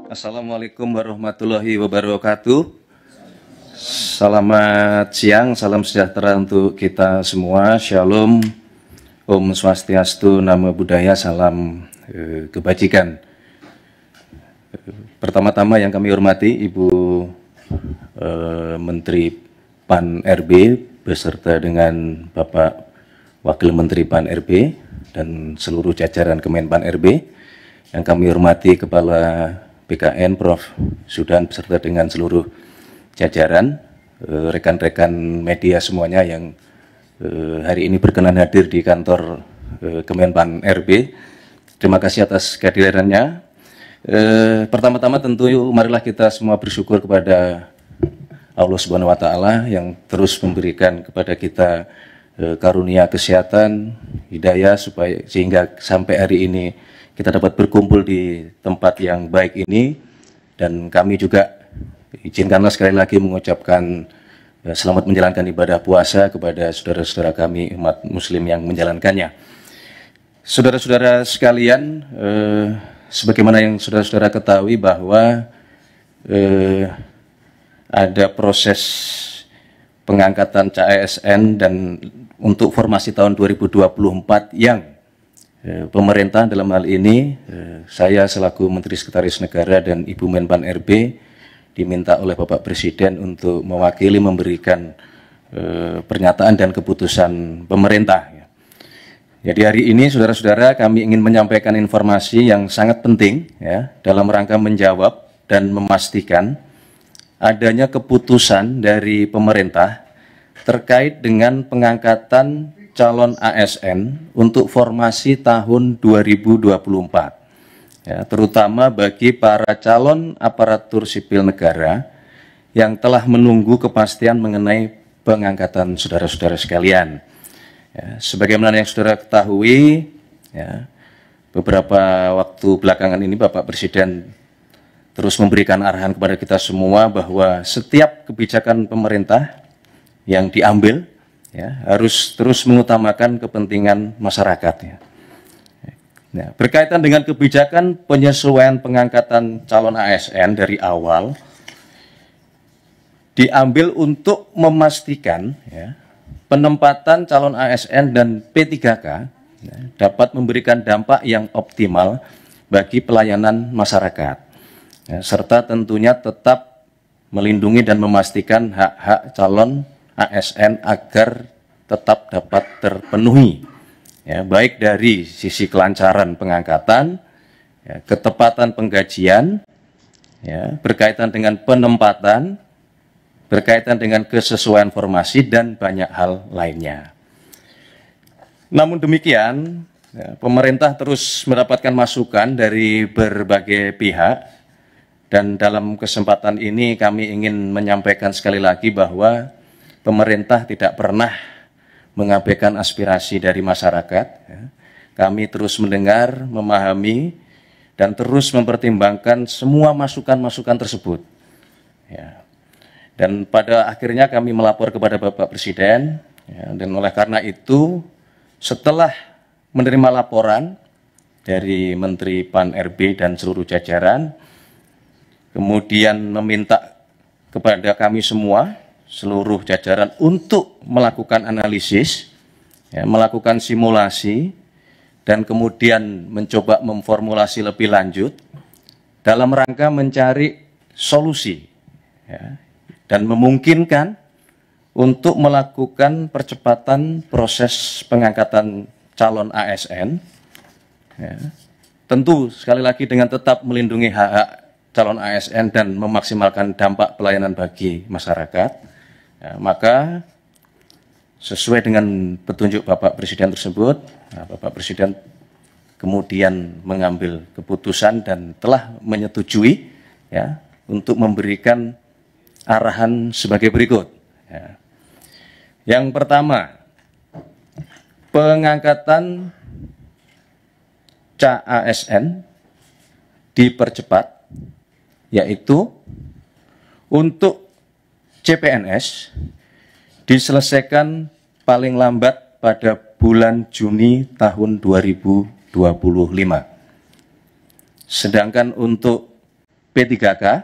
Assalamualaikum warahmatullahi wabarakatuh. Selamat siang, salam sejahtera untuk kita semua. Shalom, Om Swastiastu, Namo Buddhaya, salam kebajikan. Pertama-tama yang kami hormati Ibu Menteri PAN RB beserta dengan Bapak Wakil Menteri PAN RB dan seluruh jajaran Kemenpan RB. Yang kami hormati Kepala BKN Prof. Sudan beserta dengan seluruh jajaran, rekan-rekan media semuanya yang hari ini berkenan hadir di kantor Kemenpan RB. Terima kasih atas kehadirannya. Pertama-tama tentu marilah kita semua bersyukur kepada Allah Subhanahu wa Ta'ala yang terus memberikan kepada kita karunia kesehatan, hidayah sehingga sampai hari ini kita dapat berkumpul di tempat yang baik ini, dan kami juga izinkanlah sekali lagi mengucapkan selamat menjalankan ibadah puasa kepada saudara-saudara kami umat muslim yang menjalankannya. Saudara-saudara sekalian, sebagaimana yang saudara-saudara ketahui bahwa ada proses pengangkatan CASN dan untuk formasi tahun 2024 yang pemerintah dalam hal ini, saya selaku Menteri Sekretaris Negara dan Ibu Menpan RB diminta oleh Bapak Presiden untuk mewakili memberikan pernyataan dan keputusan pemerintah. Jadi hari ini saudara-saudara kami ingin menyampaikan informasi yang sangat penting ya, dalam rangka menjawab dan memastikan adanya keputusan dari pemerintah terkait dengan pengangkatan calon ASN untuk formasi tahun 2024, ya, terutama bagi para calon aparatur sipil negara yang telah menunggu kepastian mengenai pengangkatan saudara-saudara sekalian. Ya, sebagaimana yang saudara ketahui, ya, beberapa waktu belakangan ini Bapak Presiden terus memberikan arahan kepada kita semua bahwa setiap kebijakan pemerintah yang diambil ya, harus terus mengutamakan kepentingan masyarakat. Ya. Nah, berkaitan dengan kebijakan penyesuaian pengangkatan calon ASN dari awal diambil untuk memastikan ya, penempatan calon ASN dan P3K ya, dapat memberikan dampak yang optimal bagi pelayanan masyarakat ya, serta tentunya tetap melindungi dan memastikan hak-hak calon ASN agar tetap dapat terpenuhi, ya, baik dari sisi kelancaran pengangkatan, ya, ketepatan penggajian, ya, berkaitan dengan penempatan, berkaitan dengan kesesuaian formasi, dan banyak hal lainnya. Namun demikian, ya, pemerintah terus mendapatkan masukan dari berbagai pihak, dan dalam kesempatan ini kami ingin menyampaikan sekali lagi bahwa pemerintah tidak pernah mengabaikan aspirasi dari masyarakat. Kami terus mendengar, memahami, dan terus mempertimbangkan semua masukan-masukan tersebut. Ya. Dan pada akhirnya kami melapor kepada Bapak Presiden, ya, dan oleh karena itu, setelah menerima laporan dari Menteri PAN RB dan seluruh jajaran, kemudian meminta kepada kami semua, seluruh jajaran untuk melakukan analisis, ya, melakukan simulasi, dan kemudian mencoba memformulasi lebih lanjut dalam rangka mencari solusi ya, dan memungkinkan untuk melakukan percepatan proses pengangkatan calon ASN. Ya. Tentu sekali lagi dengan tetap melindungi hak-hak calon ASN dan memaksimalkan dampak pelayanan bagi masyarakat. Ya, maka sesuai dengan petunjuk Bapak Presiden tersebut, Bapak Presiden kemudian mengambil keputusan dan telah menyetujui ya, untuk memberikan arahan sebagai berikut. Ya. Yang pertama, pengangkatan CASN dipercepat, yaitu untuk CPNS diselesaikan paling lambat pada bulan Juni tahun 2025. Sedangkan untuk P3K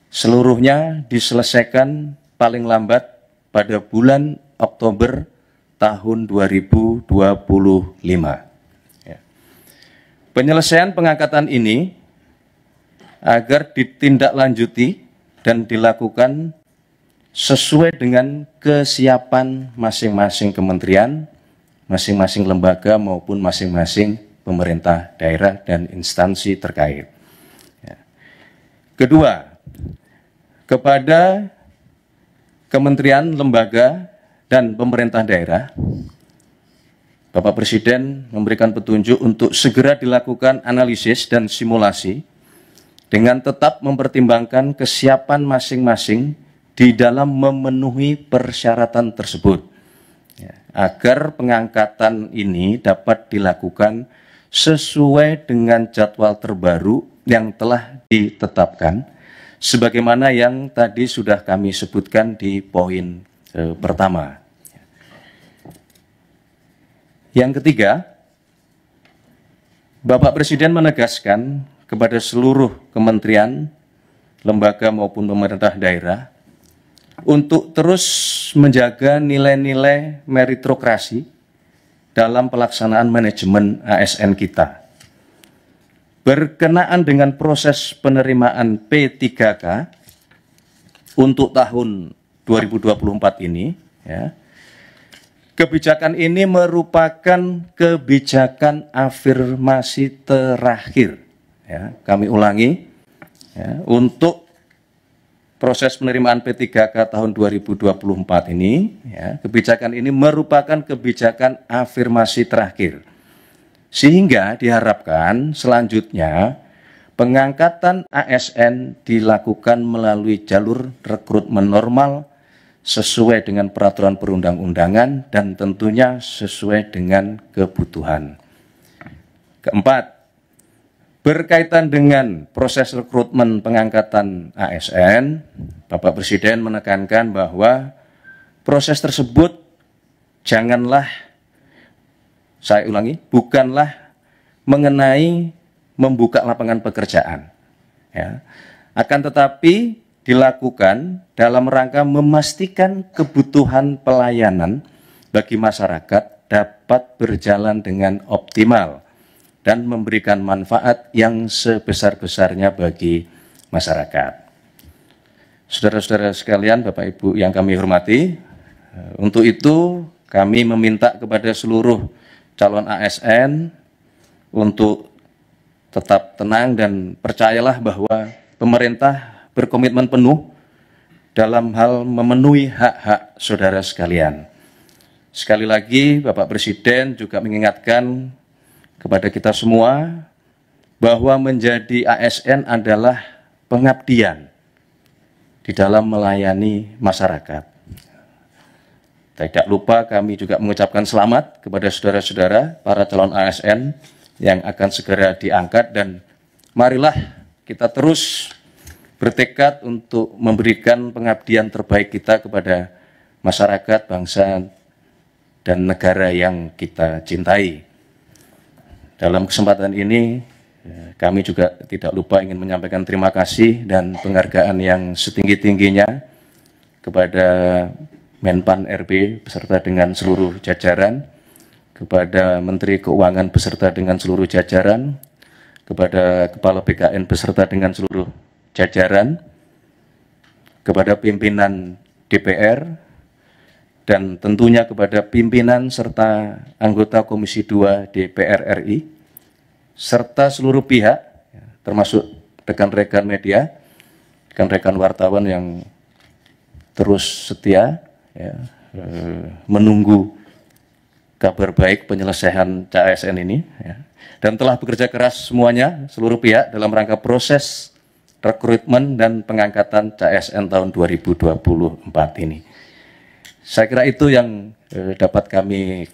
seluruhnya diselesaikan paling lambat pada bulan Oktober tahun 2025. Ya. Penyelesaian pengangkatan ini agar ditindaklanjuti dan dilakukan sesuai dengan kesiapan masing-masing kementerian, masing-masing lembaga maupun masing-masing pemerintah daerah dan instansi terkait. Ya. Kedua, kepada kementerian, lembaga, dan pemerintah daerah, Bapak Presiden memberikan petunjuk untuk segera dilakukan analisis dan simulasi dengan tetap mempertimbangkan kesiapan masing-masing di dalam memenuhi persyaratan tersebut, ya, agar pengangkatan ini dapat dilakukan sesuai dengan jadwal terbaru yang telah ditetapkan, sebagaimana yang tadi sudah kami sebutkan di poin pertama. Yang ketiga, Bapak Presiden menegaskan kepada seluruh kementerian, lembaga maupun pemerintah daerah untuk terus menjaga nilai-nilai meritokrasi dalam pelaksanaan manajemen ASN kita. Berkenaan dengan proses penerimaan P3K untuk tahun 2024 ini, ya, kebijakan ini merupakan kebijakan afirmasi terakhir. Ya, kami ulangi, ya, untuk proses penerimaan P3K tahun 2024 ini, ya, kebijakan ini merupakan kebijakan afirmasi terakhir. Sehingga diharapkan selanjutnya pengangkatan ASN dilakukan melalui jalur rekrutmen normal sesuai dengan peraturan perundang-undangan dan tentunya sesuai dengan kebutuhan. Keempat, berkaitan dengan proses rekrutmen pengangkatan ASN, Bapak Presiden menekankan bahwa proses tersebut janganlah, saya ulangi, bukanlah mengenai membuka lapangan pekerjaan, ya, akan tetapi dilakukan dalam rangka memastikan kebutuhan pelayanan bagi masyarakat dapat berjalan dengan optimal dan memberikan manfaat yang sebesar-besarnya bagi masyarakat. Saudara-saudara sekalian, Bapak Ibu yang kami hormati, untuk itu kami meminta kepada seluruh calon ASN untuk tetap tenang dan percayalah bahwa pemerintah berkomitmen penuh dalam hal memenuhi hak-hak saudara sekalian. Sekali lagi, Bapak Presiden juga mengingatkan kepada kita semua bahwa menjadi ASN adalah pengabdian di dalam melayani masyarakat. Tidak lupa kami juga mengucapkan selamat kepada saudara-saudara para calon ASN yang akan segera diangkat, dan marilah kita terus bertekad untuk memberikan pengabdian terbaik kita kepada masyarakat, bangsa, dan negara yang kita cintai. Dalam kesempatan ini, kami juga tidak lupa ingin menyampaikan terima kasih dan penghargaan yang setinggi-tingginya kepada Menpan RB beserta dengan seluruh jajaran, kepada Menteri Keuangan beserta dengan seluruh jajaran, kepada Kepala BKN beserta dengan seluruh jajaran, kepada pimpinan DPR, dan tentunya kepada pimpinan serta anggota Komisi 2 DPR RI, serta seluruh pihak, termasuk rekan-rekan media, rekan-rekan wartawan yang terus setia, ya, menunggu kabar baik penyelesaian CASN ini, ya, dan telah bekerja keras semuanya, seluruh pihak dalam rangka proses rekrutmen dan pengangkatan CASN tahun 2024 ini. Saya kira itu yang dapat kami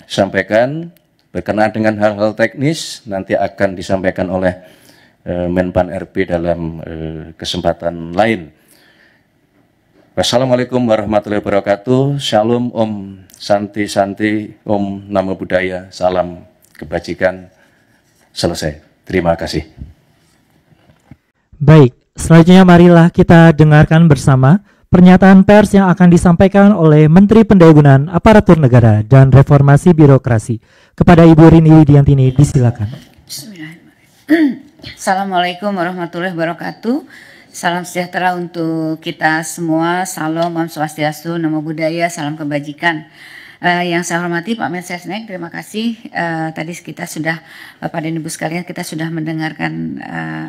sampaikan. Berkenaan dengan hal-hal teknis nanti akan disampaikan oleh Menpan RB dalam kesempatan lain. Wassalamualaikum warahmatullahi wabarakatuh. Shalom, Om Santi Santi, Om Namo Buddhaya, salam kebajikan. Selesai. Terima kasih. Baik, selanjutnya marilah kita dengarkan bersama pernyataan pers yang akan disampaikan oleh Menteri Pendayagunaan Aparatur Negara dan Reformasi Birokrasi. Kepada Ibu Rini Widiantini, disilakan. Bismillahirrahmanirrahim. Assalamualaikum warahmatullahi wabarakatuh. Salam sejahtera untuk kita semua. Salam, Om Swastiastu, Namo Buddhaya, salam kebajikan. Yang saya hormati Pak Mensesnek, terima kasih. Tadi kita sudah, Bapak dan Ibu sekalian, kita sudah mendengarkan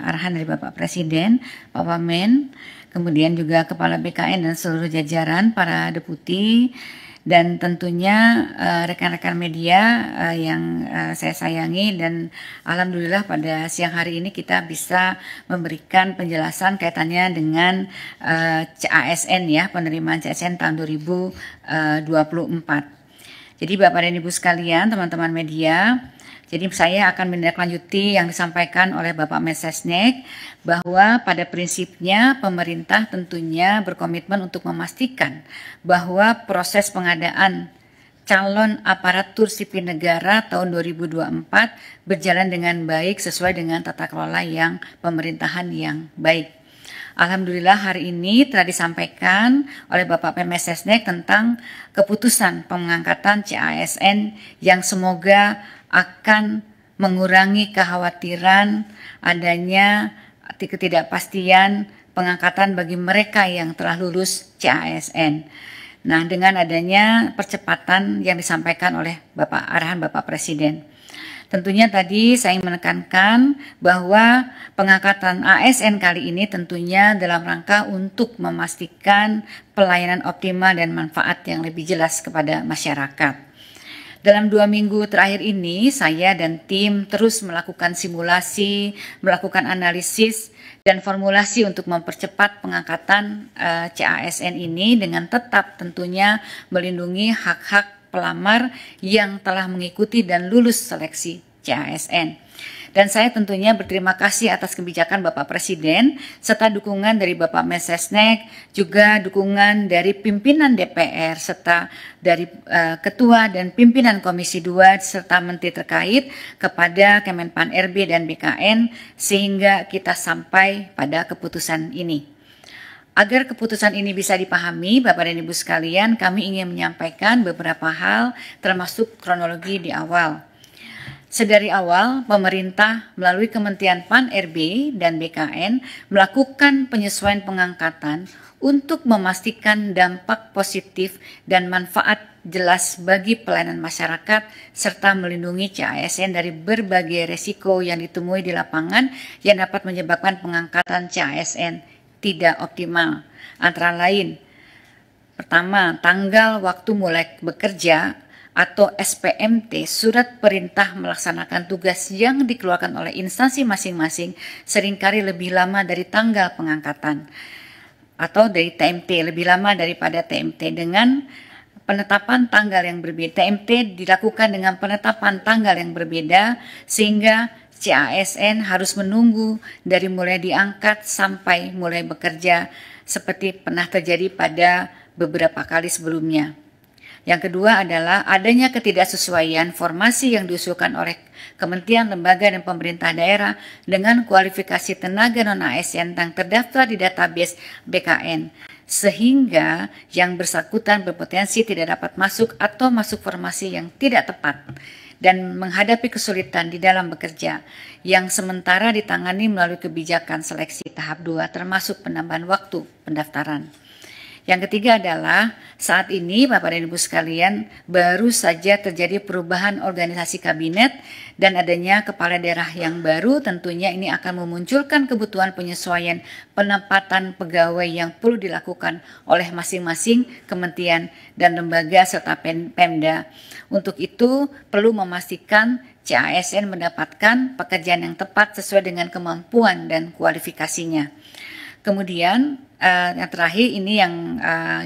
arahan dari Bapak Presiden, Pak Wamen, kemudian juga Kepala BKN dan seluruh jajaran, para deputi, dan tentunya rekan-rekan media yang saya sayangi, dan alhamdulillah pada siang hari ini kita bisa memberikan penjelasan kaitannya dengan CASN ya, penerimaan CASN tahun 2024. Jadi Bapak dan Ibu sekalian, teman-teman media, jadi saya akan menindaklanjuti yang disampaikan oleh Bapak Mensesnek bahwa pada prinsipnya pemerintah tentunya berkomitmen untuk memastikan bahwa proses pengadaan calon aparatur sipil negara tahun 2024 berjalan dengan baik sesuai dengan tata kelola yang pemerintahan yang baik. Alhamdulillah hari ini telah disampaikan oleh Bapak Mensesnek tentang keputusan pengangkatan CASN yang semoga akan mengurangi kekhawatiran adanya ketidakpastian pengangkatan bagi mereka yang telah lulus CASN. Nah, dengan adanya percepatan yang disampaikan oleh arahan Bapak Presiden. Tentunya tadi saya menekankan bahwa pengangkatan ASN kali ini tentunya dalam rangka untuk memastikan pelayanan optimal dan manfaat yang lebih jelas kepada masyarakat. Dalam 2 minggu terakhir ini, saya dan tim terus melakukan simulasi, melakukan analisis, dan formulasi untuk mempercepat pengangkatan CASN ini dengan tetap tentunya melindungi hak-hak pelamar yang telah mengikuti dan lulus seleksi CASN. Dan saya tentunya berterima kasih atas kebijakan Bapak Presiden serta dukungan dari Bapak Mensesnek, juga dukungan dari pimpinan DPR serta dari Ketua dan pimpinan Komisi 2 serta Menteri terkait kepada Kemenpan RB dan BKN sehingga kita sampai pada keputusan ini. Agar keputusan ini bisa dipahami, Bapak dan Ibu sekalian, kami ingin menyampaikan beberapa hal termasuk kronologi di awal. Sedari awal, pemerintah melalui Kementerian Pan-RB dan BKN melakukan penyesuaian pengangkatan untuk memastikan dampak positif dan manfaat jelas bagi pelayanan masyarakat serta melindungi CASN dari berbagai resiko yang ditemui di lapangan yang dapat menyebabkan pengangkatan CASN tidak optimal. Antara lain, pertama, tanggal waktu mulai bekerja atau SPMT, surat perintah melaksanakan tugas yang dikeluarkan oleh instansi masing-masing seringkali lebih lama dari tanggal pengangkatan atau dari TMT, lebih lama daripada TMT dengan penetapan tanggal yang berbeda. TMT dilakukan dengan penetapan tanggal yang berbeda sehingga CASN harus menunggu dari mulai diangkat sampai mulai bekerja seperti pernah terjadi pada beberapa kali sebelumnya. Yang kedua adalah adanya ketidaksesuaian formasi yang diusulkan oleh kementerian, lembaga, dan pemerintah daerah dengan kualifikasi tenaga non-ASN yang terdaftar di database BKN, sehingga yang bersangkutan berpotensi tidak dapat masuk atau masuk formasi yang tidak tepat dan menghadapi kesulitan di dalam bekerja yang sementara ditangani melalui kebijakan seleksi tahap 2 termasuk penambahan waktu pendaftaran. Yang ketiga adalah saat ini Bapak dan Ibu sekalian baru saja terjadi perubahan organisasi kabinet dan adanya kepala daerah yang baru, tentunya ini akan memunculkan kebutuhan penyesuaian penempatan pegawai yang perlu dilakukan oleh masing-masing kementerian dan lembaga serta Pemda. Untuk itu perlu memastikan CASN mendapatkan pekerjaan yang tepat sesuai dengan kemampuan dan kualifikasinya. Kemudian yang terakhir ini yang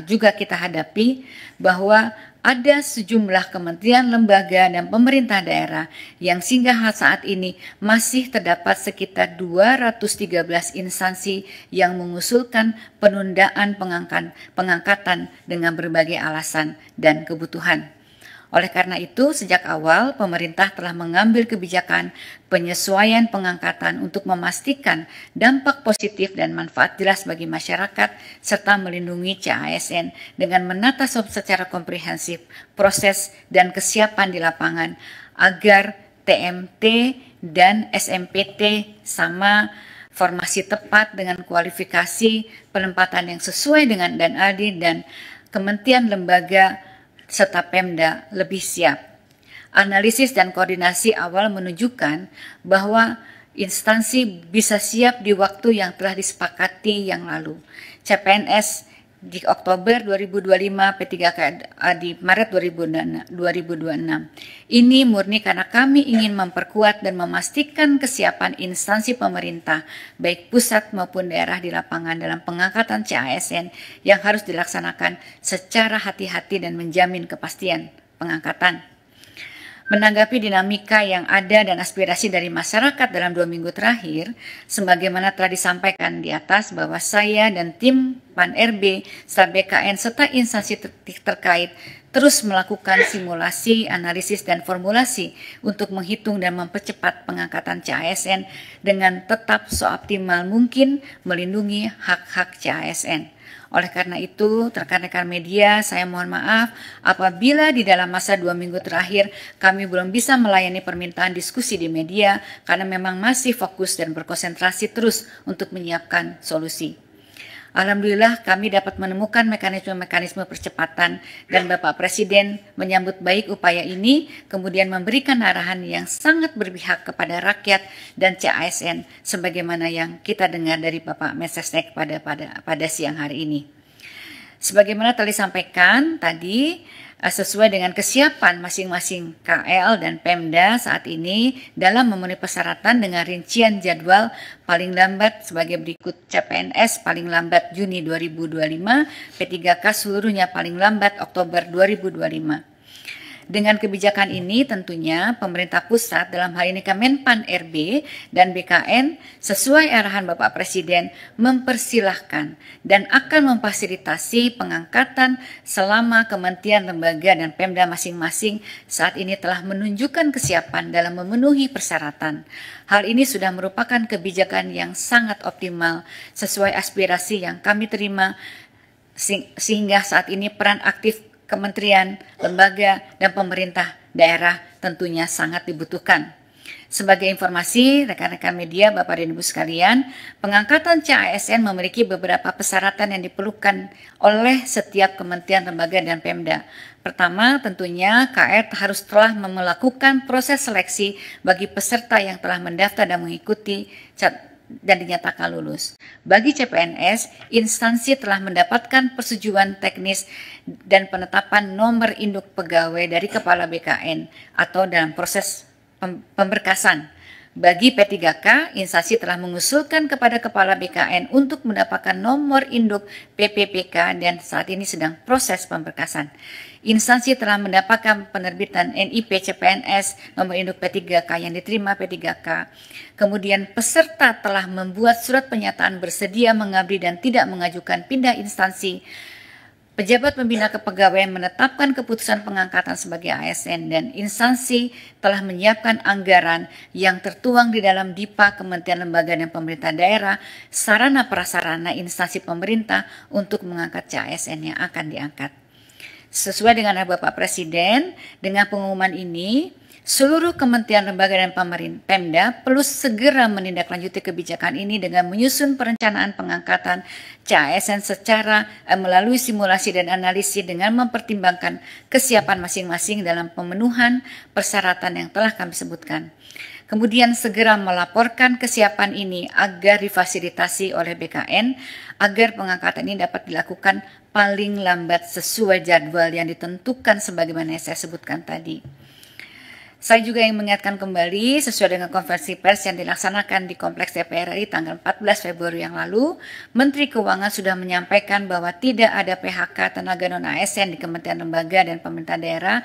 juga kita hadapi bahwa ada sejumlah kementerian, lembaga, dan pemerintah daerah yang hingga saat ini masih terdapat sekitar 213 instansi yang mengusulkan penundaan pengangkatan dengan berbagai alasan dan kebutuhan. Oleh karena itu, sejak awal pemerintah telah mengambil kebijakan penyesuaian pengangkatan untuk memastikan dampak positif dan manfaat jelas bagi masyarakat serta melindungi CASN dengan menata secara komprehensif proses dan kesiapan di lapangan agar TMT dan SMPT sama formasi tepat dengan kualifikasi penempatan yang sesuai dengan dan adil dan kementerian lembaga serta Pemda lebih siap. Analisis dan koordinasi awal menunjukkan bahwa instansi bisa siap di waktu yang telah disepakati yang lalu. CPNS di Oktober 2025, P3K di Maret 2026. Ini murni karena kami ingin memperkuat dan memastikan kesiapan instansi pemerintah, baik pusat maupun daerah di lapangan dalam pengangkatan CASN yang harus dilaksanakan secara hati-hati dan menjamin kepastian pengangkatan. Menanggapi dinamika yang ada dan aspirasi dari masyarakat dalam 2 minggu terakhir, sebagaimana telah disampaikan di atas bahwa saya dan tim PAN-RB, serta BKN, serta instansi terkait terus melakukan simulasi, analisis, dan formulasi untuk menghitung dan mempercepat pengangkatan CASN dengan tetap seoptimal mungkin melindungi hak-hak CASN. Oleh karena itu, rekan-rekan media, saya mohon maaf apabila di dalam masa 2 minggu terakhir kami belum bisa melayani permintaan diskusi di media karena memang masih fokus dan berkonsentrasi terus untuk menyiapkan solusi. Alhamdulillah kami dapat menemukan mekanisme-mekanisme percepatan dan Bapak Presiden menyambut baik upaya ini, kemudian memberikan arahan yang sangat berpihak kepada rakyat dan CASN sebagaimana yang kita dengar dari Bapak Mensesnek pada siang hari ini. Sebagaimana telah disampaikan tadi, sesuai dengan kesiapan masing-masing KL dan Pemda saat ini dalam memenuhi persyaratan dengan rincian jadwal paling lambat sebagai berikut: CPNS paling lambat Juni 2025, P3K seluruhnya paling lambat Oktober 2025. Dengan kebijakan ini tentunya pemerintah pusat dalam hal ini Kemenpan RB dan BKN sesuai arahan Bapak Presiden mempersilahkan dan akan memfasilitasi pengangkatan selama kementerian, lembaga, dan Pemda masing-masing saat ini telah menunjukkan kesiapan dalam memenuhi persyaratan. Hal ini sudah merupakan kebijakan yang sangat optimal sesuai aspirasi yang kami terima sehingga saat ini peran aktif kementerian, lembaga, dan pemerintah daerah tentunya sangat dibutuhkan. Sebagai informasi, rekan-rekan media, Bapak dan Ibu sekalian, pengangkatan CASN memiliki beberapa persyaratan yang diperlukan oleh setiap kementerian, lembaga, dan Pemda. Pertama, tentunya KR harus telah melakukan proses seleksi bagi peserta yang telah mendaftar dan mengikuti dan dinyatakan lulus. Bagi CPNS, instansi telah mendapatkan persetujuan teknis dan penetapan nomor induk pegawai dari Kepala BKN atau dalam proses pemberkasan. Bagi P3K, instansi telah mengusulkan kepada Kepala BKN untuk mendapatkan nomor induk PPPK dan saat ini sedang proses pemberkasan. Instansi telah mendapatkan penerbitan NIP CPNS nomor induk P3K yang diterima P3K. Kemudian peserta telah membuat surat pernyataan bersedia mengabdi dan tidak mengajukan pindah instansi. Pejabat pembina kepegawaian menetapkan keputusan pengangkatan sebagai ASN dan instansi telah menyiapkan anggaran yang tertuang di dalam DIPA Kementerian Lembaga dan Pemerintah Daerah, sarana prasarana instansi pemerintah untuk mengangkat CASN yang akan diangkat. Sesuai dengan Bapak Presiden, dengan pengumuman ini, seluruh kementerian, lembaga, dan Pemda perlu segera menindaklanjuti kebijakan ini dengan menyusun perencanaan pengangkatan CASN secara melalui simulasi dan analisis dengan mempertimbangkan kesiapan masing-masing dalam pemenuhan persyaratan yang telah kami sebutkan. Kemudian segera melaporkan kesiapan ini agar difasilitasi oleh BKN agar pengangkatan ini dapat dilakukan paling lambat sesuai jadwal yang ditentukan sebagaimana yang saya sebutkan tadi. Saya juga ingin mengingatkan kembali sesuai dengan konferensi pers yang dilaksanakan di Kompleks DPR RI tanggal 14 Februari yang lalu, Menteri Keuangan sudah menyampaikan bahwa tidak ada PHK tenaga non-ASN di Kementerian Lembaga dan Pemerintah Daerah.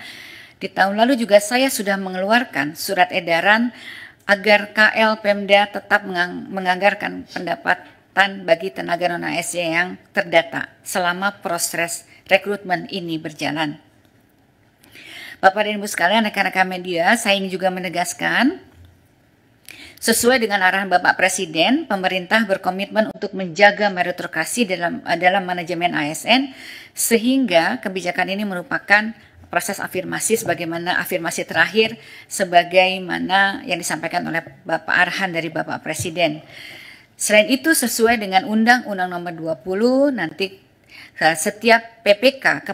Di tahun lalu juga saya sudah mengeluarkan surat edaran agar KL Pemda tetap menganggarkan pendapatan bagi tenaga non-ASN yang terdata selama proses rekrutmen ini berjalan. Bapak dan Ibu sekalian, rekan-rekan media, saya ingin juga menegaskan, sesuai dengan arahan Bapak Presiden, pemerintah berkomitmen untuk menjaga meritokrasi dalam manajemen ASN, sehingga kebijakan ini merupakan proses afirmasi sebagaimana afirmasi terakhir sebagaimana yang disampaikan oleh Bapak arahan dari Bapak Presiden. Selain itu, sesuai dengan Undang-Undang Nomor 20, nanti setiap PPK,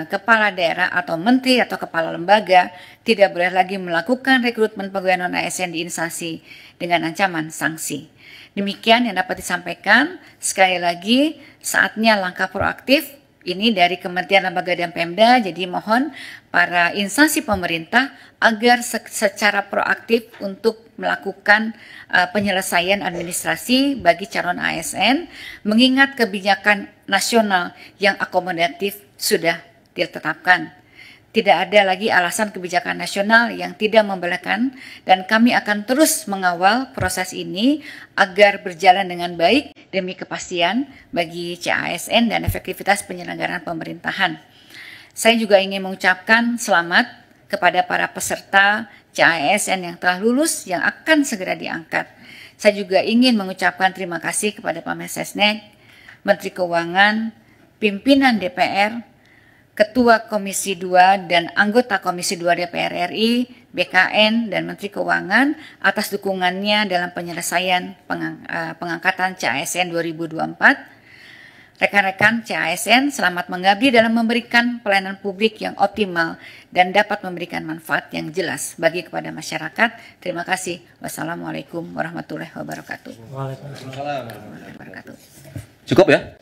kepala daerah atau menteri atau kepala lembaga tidak boleh lagi melakukan rekrutmen pegawai non-ASN di instansi dengan ancaman sanksi. Demikian yang dapat disampaikan. Sekali lagi, saatnya langkah proaktif ini dari Kementerian Lembaga dan Pemda, jadi mohon para instansi pemerintah agar secara proaktif untuk melakukan penyelesaian administrasi bagi calon ASN, mengingat kebijakan nasional yang akomodatif sudah ditetapkan. Tidak ada lagi alasan kebijakan nasional yang tidak membolehkan, dan kami akan terus mengawal proses ini agar berjalan dengan baik demi kepastian bagi CASN dan efektivitas penyelenggaraan pemerintahan. Saya juga ingin mengucapkan selamat kepada para peserta CASN yang telah lulus yang akan segera diangkat. Saya juga ingin mengucapkan terima kasih kepada Pak Mensesnek, Menteri Keuangan, pimpinan DPR, Ketua Komisi 2 dan anggota Komisi 2 DPR RI, BKN, dan Menteri Keuangan atas dukungannya dalam penyelesaian pengangkatan CASN 2024. Rekan-rekan CASN, selamat mengabdi dalam memberikan pelayanan publik yang optimal dan dapat memberikan manfaat yang jelas bagi kepada masyarakat. Terima kasih. Wassalamualaikum warahmatullahi wabarakatuh. Waalaikumsalam warahmatullahi wabarakatuh. Cukup ya?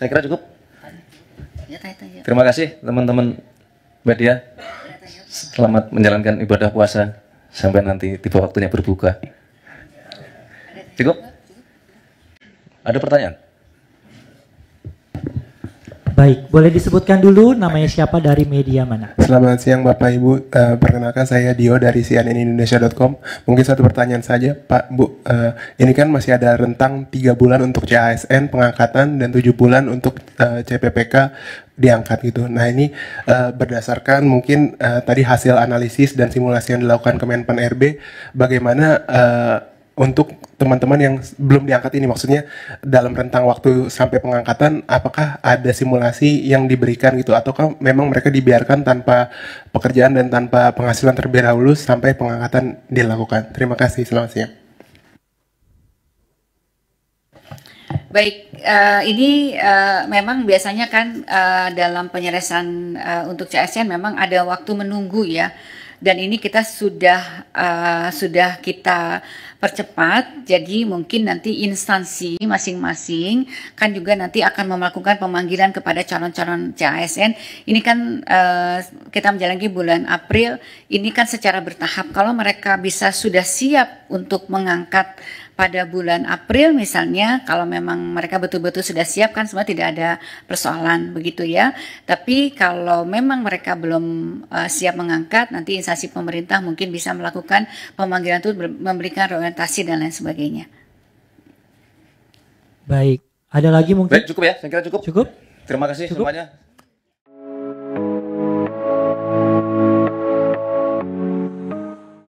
Saya kira cukup. Terima kasih teman-teman media. Selamat menjalankan ibadah puasa sampai nanti tiba waktunya berbuka. Cukup? Ada pertanyaan? Baik, boleh disebutkan dulu namanya siapa, dari media mana? Selamat siang Bapak Ibu, perkenalkan saya Dio dari cnnindonesia.com. Mungkin satu pertanyaan saja Pak Bu, ini kan masih ada rentang 3 bulan untuk CASN pengangkatan dan 7 bulan untuk CPPK diangkat gitu. Nah ini berdasarkan mungkin tadi hasil analisis dan simulasi yang dilakukan Kemenpan RB, bagaimana untuk teman-teman yang belum diangkat ini, maksudnya dalam rentang waktu sampai pengangkatan, apakah ada simulasi yang diberikan gitu, ataukah memang mereka dibiarkan tanpa pekerjaan dan tanpa penghasilan terlebih dahulu sampai pengangkatan dilakukan? Terima kasih, selamat siang. Baik, ini memang biasanya kan dalam penyelesaian untuk CASN memang ada waktu menunggu ya. Dan ini kita sudah kita percepat, jadi mungkin nanti instansi masing-masing kan juga nanti akan melakukan pemanggilan kepada calon-calon CASN. Ini kan kita menjalani bulan April, ini kan secara bertahap. Kalau mereka bisa sudah siap untuk mengangkat pada bulan April misalnya, kalau memang mereka betul-betul sudah siap kan semua tidak ada persoalan begitu ya. Tapi kalau memang mereka belum siap mengangkat, nanti instansi pemerintah mungkin bisa melakukan pemanggilan itu, memberikan orientasi dan lain sebagainya. Baik, ada lagi mungkin? Baik, cukup ya, saya kira cukup. Cukup? Terima kasih Cukup? semuanya.